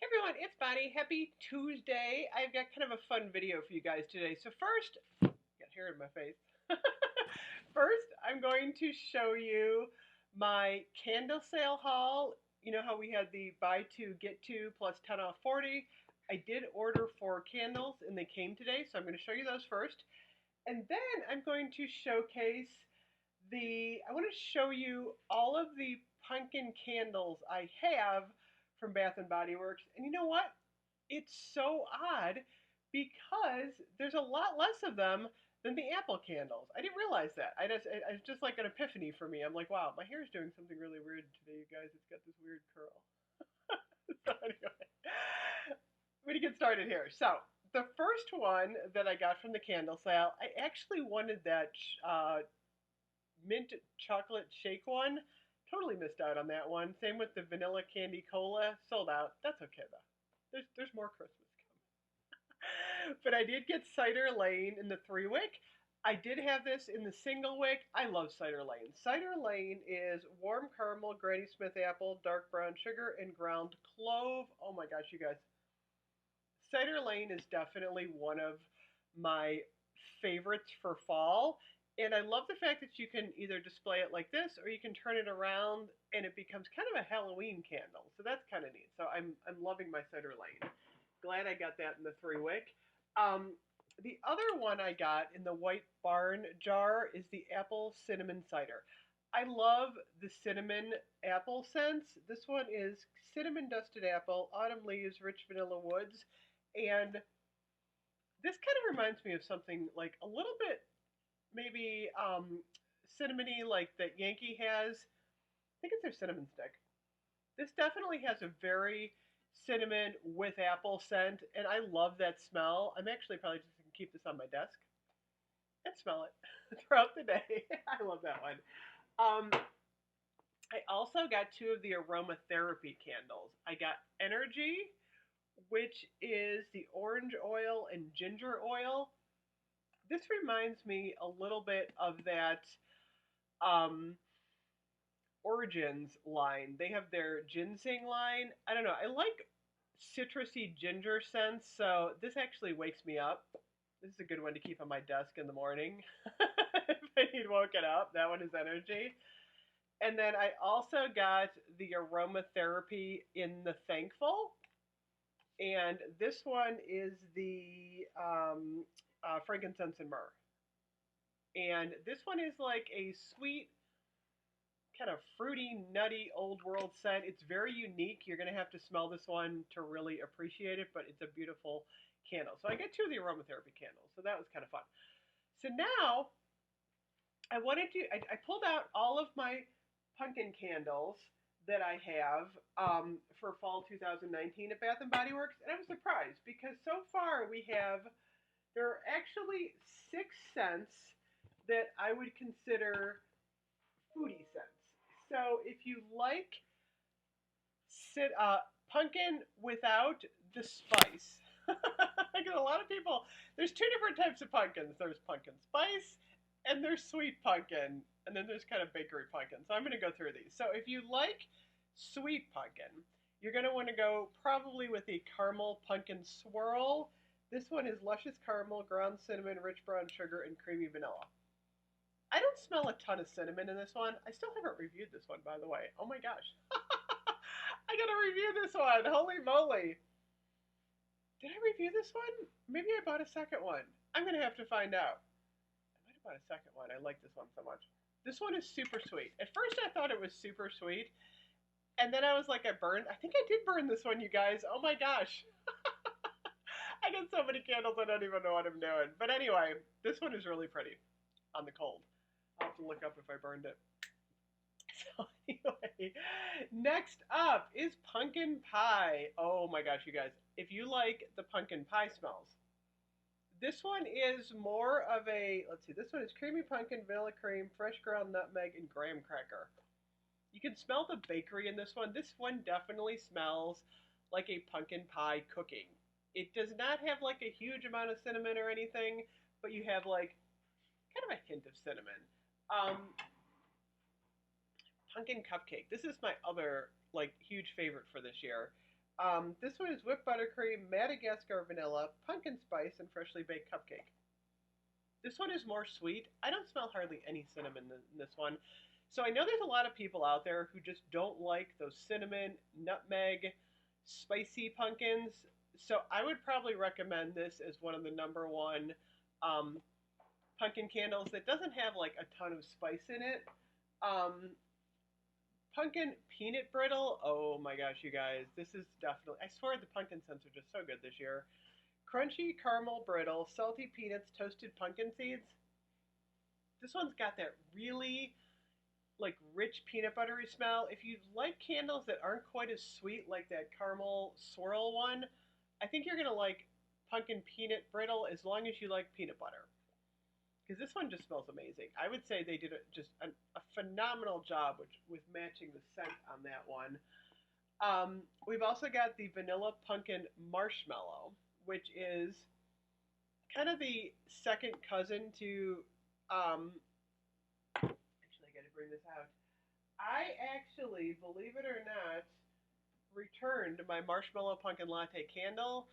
Everyone, it's Bonnie. Happy Tuesday. I've got kind of a fun video for you guys today. So first, got hair in my face. First, I'm going to show you my candle sale haul. You know how we had the buy two, get two plus 10 off 40? I did order 4 candles and they came today, so I'm going to show you those first. And then I'm going to showcase I want to show you all of the pumpkin candles I have from Bath and Body Works. And you know what? It's so odd because there's a lot less of them than the apple candles. I didn't realize that. It's just like an epiphany for me. I'm like, wow, my hair is doing something really weird today, you guys. It's got this weird curl. So anyway, we're gonna get started here. So the first one that I got from the candle sale, I actually wanted that mint chocolate shake one. Totally missed out on that one. Same with the vanilla candy cola. Sold out. That's okay though. There's more Christmas coming. But I did get Cider Lane in the 3-wick. I did have this in the single wick. I love Cider Lane. Cider Lane is warm caramel, Granny Smith apple, dark brown sugar, and ground clove. Oh my gosh, you guys. Cider Lane is definitely one of my favorites for fall. And I love the fact that you can either display it like this or you can turn it around and it becomes kind of a Halloween candle. So that's kind of neat. So I'm loving my Cider Lane. Glad I got that in the 3-wick. The other one I got in the white barn jar is the apple cinnamon cider. I love the cinnamon apple scents. This one is cinnamon dusted apple, autumn leaves, rich vanilla woods. And this kind of reminds me of something like a little bit maybe cinnamony like that Yankee has. I think it's their cinnamon stick. This definitely has a very cinnamon with apple scent, and I love that smell. I'm actually probably just going to keep this on my desk and smell it throughout the day. I love that one. Um, I also got 2 of the aromatherapy candles. I got Energy, which is the orange oil and ginger oil. This reminds me a little bit of that um, Origins line. They have their ginseng line. I don't know. I like citrusy ginger scents, so this actually wakes me up. This is a good one to keep on my desk in the morning if I need woken up. That one is Energy. And then I also got the aromatherapy in the Thankful. And this one is the Frankincense and Myrrh. And this one is like a sweet, kind of fruity, nutty, old world scent. It's very unique. You're going to have to smell this one to really appreciate it, but it's a beautiful candle. So I got 2 of the aromatherapy candles. So that was kind of fun. So now I pulled out all of my pumpkin candles that I have for fall 2019 at Bath and Body Works, and I'm surprised because so far there are actually 6 scents that I would consider foodie scents. So if you like pumpkin without the spice, I get a lot of people. There's 2 different types of pumpkins. There's pumpkin spice and there's sweet pumpkin, and then there's kind of bakery pumpkin. So I'm going to go through these. So if you like sweet pumpkin, you're going to want to go probably with the caramel pumpkin swirl. This one is luscious caramel, ground cinnamon, rich brown sugar, and creamy vanilla. I don't smell a ton of cinnamon in this one. I still haven't reviewed this one, by the way. Oh my gosh. I gotta review this one. Holy moly. Did I review this one? Maybe I bought a second one. I'm gonna have to find out. I might have bought a second one. I like this one so much. This one is super sweet. At first I thought it was super sweet. And then I was like, I think I did burn this one, you guys. Oh my gosh. I got so many candles I don't even know what I'm doing. But anyway, this one is really pretty on the cold. I'll have to look up if I burned it. So anyway, next up is Punkin Pie. Oh my gosh, you guys. If you like the pumpkin pie smells, this one is more of a, let's see, this one is creamy pumpkin, vanilla cream, fresh ground nutmeg, and graham cracker. You can smell the bakery in this one. This one definitely smells like a pumpkin pie cooking. It does not have like a huge amount of cinnamon or anything, but you have like kind of a hint of cinnamon. Punkin Cupcake. This is my other like huge favorite for this year. This one is whipped buttercream, Madagascar vanilla, pumpkin spice, and freshly baked cupcake. This one is more sweet. I don't smell hardly any cinnamon in this one. So I know there's a lot of people out there who just don't like those cinnamon, nutmeg, spicy pumpkins. So I would probably recommend this as one of the number one um, pumpkin candles that doesn't have like a ton of spice in it. Um, Pumpkin peanut brittle. Oh my gosh, you guys. This is definitely, I swear the pumpkin scents are just so good this year. Crunchy caramel brittle, salty peanuts, toasted pumpkin seeds. This one's got that really like rich peanut buttery smell. If you like candles that aren't quite as sweet like that caramel swirl one, I think you're gonna like pumpkin peanut brittle as long as you like peanut butter. Because this one just smells amazing. I would say they did a phenomenal job with matching the scent on that one. We've also got the vanilla pumpkin marshmallow, which is kind of the second cousin to. Actually, I got to bring this out. I actually, believe it or not, returned my marshmallow pumpkin latte candle.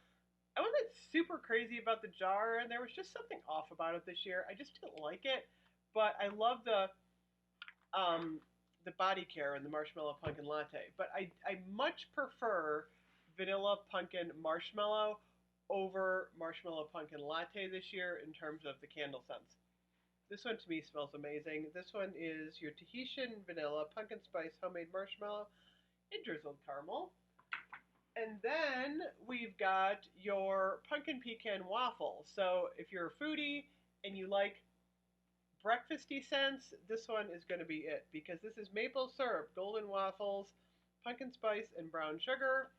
I wasn't super crazy about the jar, and there was just something off about it this year. I just didn't like it, but I love the body care in the marshmallow pumpkin latte. But I much prefer vanilla pumpkin marshmallow over marshmallow pumpkin latte this year in terms of the candle scents. This one to me smells amazing. This one is your Tahitian vanilla, pumpkin spice, homemade marshmallow, and drizzled caramel. And then we've got your pumpkin pecan waffle. So if you're a foodie and you like breakfasty scents, this one is going to be it because this is maple syrup, golden waffles, pumpkin spice, and brown sugar.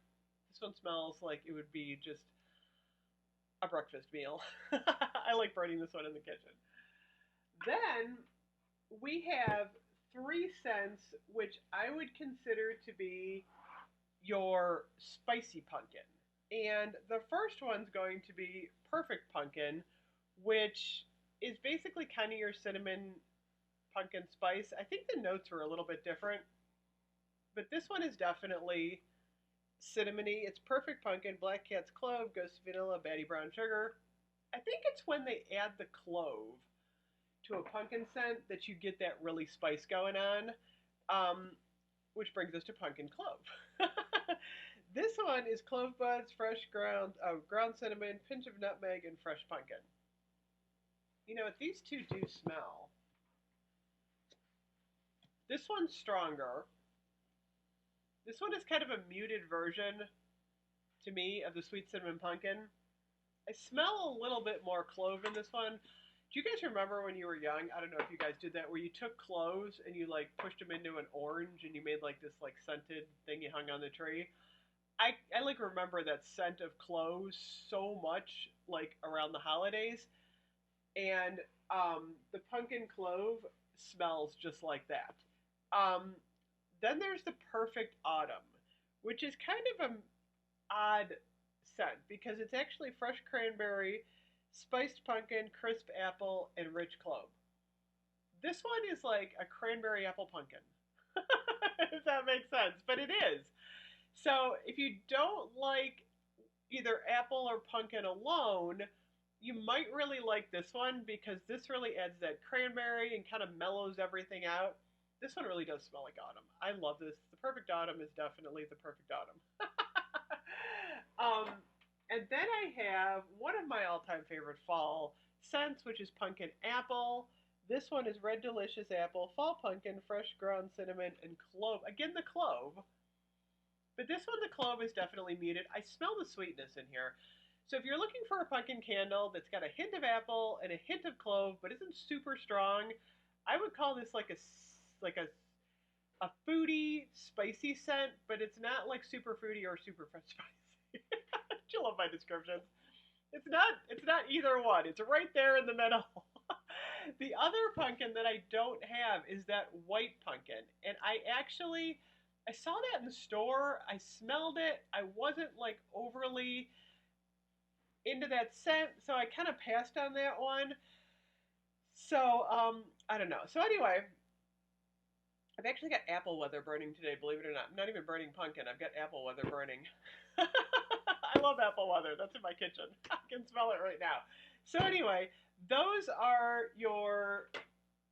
This one smells like it would be just a breakfast meal. I like burning this one in the kitchen. Then we have three scents which I would consider to be your spicy pumpkin. And the first one's going to be perfect pumpkin, which is basically kind of your cinnamon pumpkin spice. I think the notes are a little bit different, but this one is definitely cinnamony. It's perfect pumpkin, black cat's clove, ghost vanilla, batty brown sugar. I think it's when they add the clove to a pumpkin scent that you get that really spice going on. Which brings us to pumpkin clove. This one is clove buds, fresh ground cinnamon, pinch of nutmeg, and fresh pumpkin. You know, these two do smell. This one's stronger. This one is kind of a muted version, to me, of the sweet cinnamon pumpkin. I smell a little bit more clove in this one. Do you guys remember when you were young? I don't know if you guys did that, where you took cloves and you like pushed them into an orange and you made like this like scented thing you hung on the tree. I like remember that scent of cloves so much like around the holidays, and the pumpkin clove smells just like that. Then there's the perfect autumn, which is kind of an odd scent because it's actually fresh cranberry, spiced pumpkin, crisp apple, and rich clove. This one is like a cranberry apple pumpkin. If that makes sense, but it is. So if you don't like either apple or pumpkin alone, you might really like this one because this really adds that cranberry and kind of mellows everything out. This one really does smell like autumn. I love this. The perfect autumn is definitely the perfect autumn. And then I have one of my all-time favorite fall scents, which is pumpkin apple. This one is red delicious apple, fall pumpkin, fresh ground cinnamon, and clove. Again, the clove. But this one, the clove is definitely muted. I smell the sweetness in here. So if you're looking for a pumpkin candle that's got a hint of apple and a hint of clove, but isn't super strong, I would call this like a foodie, spicy scent, but it's not like super fruity or super spicy. You love my descriptions. It's not either one. It's right there in the middle. The other pumpkin that I don't have is that white pumpkin. And I saw that in the store. I smelled it. I wasn't like overly into that scent, so I kind of passed on that one. So, I don't know. So anyway, I've actually got apple weather burning today, believe it or not. I'm not even burning pumpkin. I've got apple weather burning. I love apple weather. That's in my kitchen. I can smell it right now. So anyway, those are your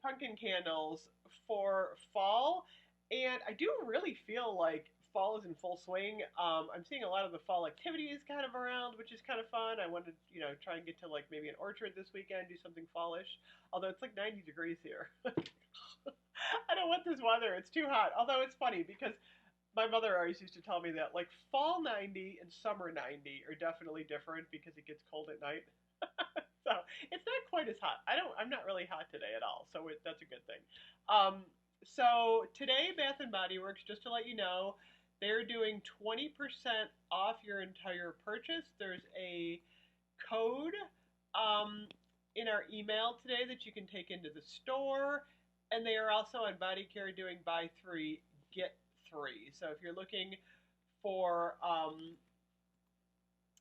pumpkin candles for fall, and I do really feel like fall is in full swing. I'm seeing a lot of the fall activities kind of around, which is kind of fun. I wanted to, try and get to like maybe an orchard this weekend, do something fallish. Although it's like 90 degrees here. I don't want this weather. It's too hot. Although it's funny because my mother always used to tell me that like fall 90 and summer 90 are definitely different because it gets cold at night. So it's not quite as hot. I'm not really hot today at all, so that's a good thing. So today, Bath and Body Works, just to let you know, they're doing 20% off your entire purchase. There's a code in our email today that you can take into the store, and they are also on Body Care doing buy three get three. So if you're looking for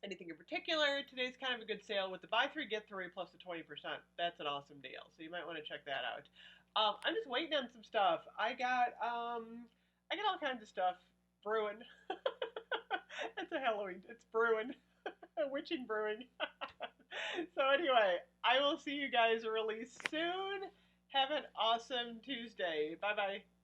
anything in particular, today's kind of a good sale with the buy three get three plus the 20%. That's an awesome deal. So you might want to check that out. I'm just waiting on some stuff. I got all kinds of stuff brewing. It's a Halloween. It's brewing. Witching brewing. So anyway, I will see you guys really soon. Have an awesome Tuesday. Bye bye.